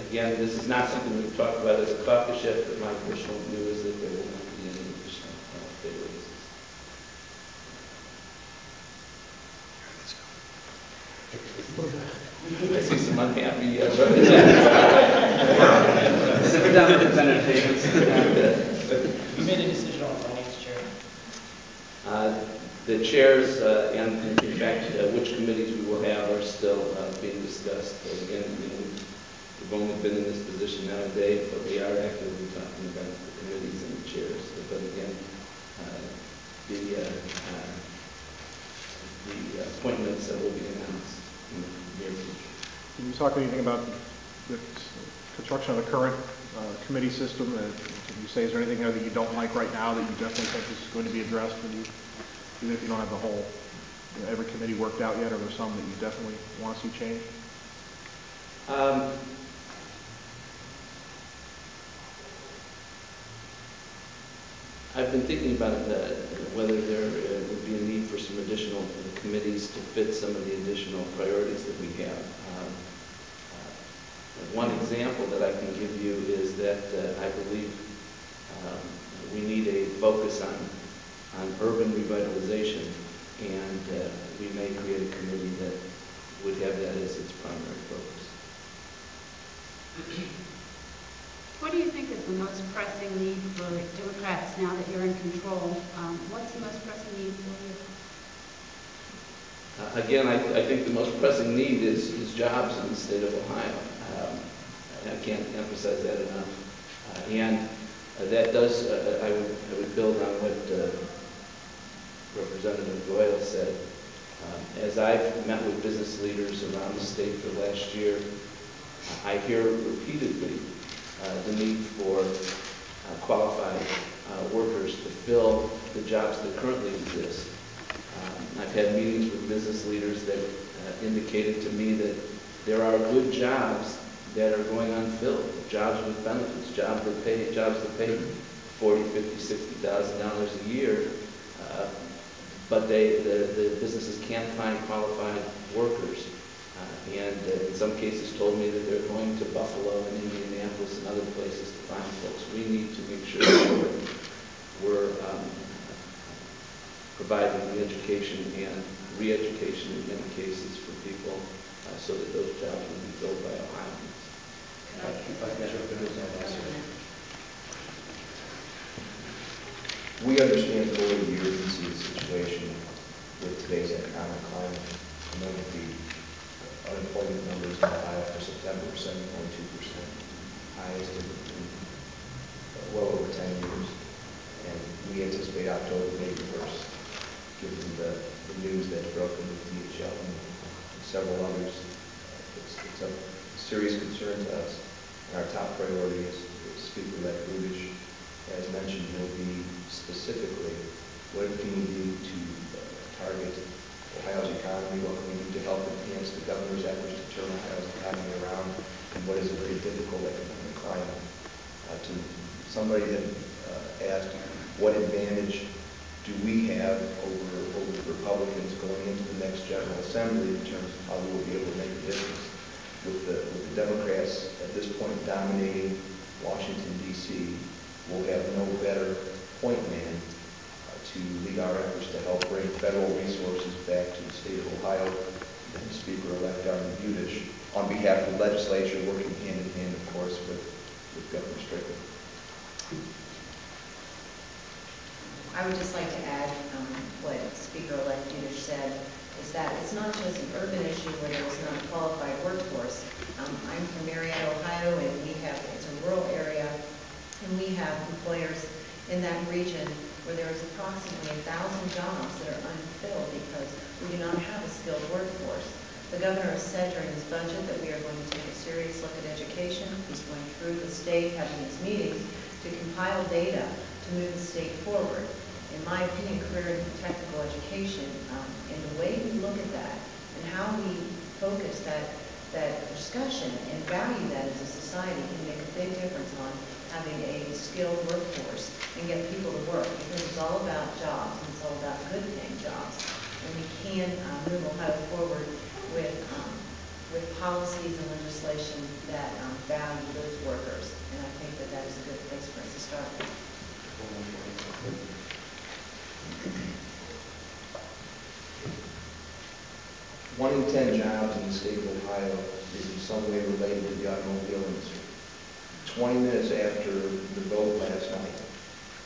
again, this is not something we've talked about as a caucus yet, but my personal view is that there will not be any additional pay raises. I see some unhappy Sit down with consent payments. You made a decision on finance chair. The chairs and in fact which committees we will have are still being discussed. Again, we've only been in this position now a day, but we are actively talking about the committees and the chairs. But again, the appointments will be announced in the near future. Can you talk anything about the construction of the current committee system? Can you say, is there anything there that you don't like right now that you definitely think is going to be addressed when you, even if you don't have the whole, every committee worked out yet, or there's some that you definitely want to see changed? I've been thinking about whether there would be a need for some additional committees to fit some of the additional priorities that we have. One example that I can give you is that I believe we need a focus on urban revitalization, and we may create a committee that would have that as its primary focus. What do you think is the most pressing need for Democrats now that you're in control? What's the most pressing need for you? Again, I think the most pressing need is jobs in the state of Ohio. I can't emphasize that enough. And that does, I would build on what Representative Goyal said. As I've met with business leaders around the state for last year, I hear repeatedly the need for qualified workers to fill the jobs that currently exist. I've had meetings with business leaders that indicated to me that there are good jobs that are going unfilled, jobs with benefits, jobs that pay $40,000, $50,000, $60,000 a year, but the businesses can't find qualified workers. And in some cases told me that they're going to Buffalo and Indianapolis and other places to find folks. We need to make sure that we're providing the education and re-education in many cases for people so that those jobs will be filled by Ohioans. We understand fully the urgency of the situation with today's economic climate. I know that the unemployment numbers in Ohio for September were 7.2%, highest in well over 10 years. And we anticipate October maybe 1st, given the news that's broken with DHL and several others. It's a serious concern to us. And our top priority, as Speaker-elect Budish has mentioned, will be specifically what can we do to target Ohio's economy, what can we do to help enhance the governor's efforts to turn Ohio's economy around, and what is a very difficult economic climate. To somebody that asked, what advantage do we have over the Republicans going into the next General Assembly in terms of how we will be able to make a difference? With the Democrats at this point dominating Washington, D.C., we'll have no better point man to lead our efforts to help bring federal resources back to the state of Ohio than Speaker-elect Armond Budish, on behalf of the legislature, working hand in hand, of course, with Governor Strickland. I would just like to add what Speaker-elect Budish said, is that it's not just an urban issue where there is not a qualified workforce. I'm from Marietta, Ohio, and it's a rural area, and we have employers in that region where there is approximately 1,000 jobs that are unfilled because we do not have a skilled workforce. The governor has said during his budget that we are going to take a serious look at education. He's going through the state, having these meetings to compile data to move the state forward. In my opinion, career and technical education, and the way we look at that and how we focus that discussion and value that as a society can make a big difference on having a skilled workforce and get people to work, because it's all about jobs and it's all about good paying jobs. And we can move Ohio forward with policies and legislation that value those workers. And I think that that is a good place for us to start. 1 in 10 jobs in the state of Ohio is in some way related to the automobile industry. 20 minutes after the vote last night,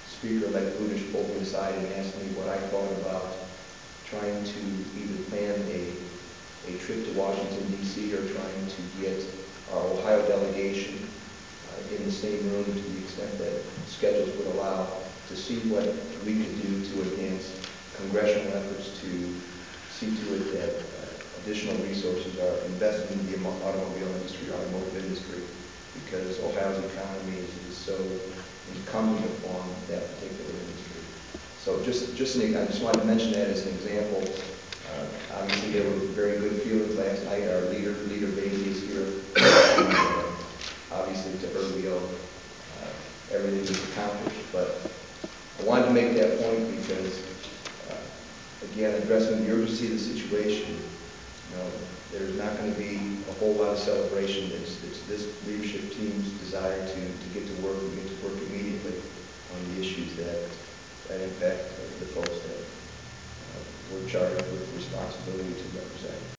Speaker-elect Budish pulled me aside and asked me what I thought about trying to either plan a trip to Washington, D.C., or trying to get our Ohio delegation in the same room to the extent that schedules would allow, to see what we could do to enhance congressional efforts to see to it that additional resources are invested in the automobile industry, automotive industry, because Ohio's economy is so incumbent upon that particular industry. So I just wanted to mention that as an example. Obviously, there were very good feelings last night. Our leader Bailey is here. Obviously, to her we owe everything was accomplished. But I wanted to make that point because, again, addressing the urgency of the situation, there's not going to be a whole lot of celebration. It's this leadership team's desire to get to work and get to work immediately on the issues that impact the folks that we're charged with responsibility to represent.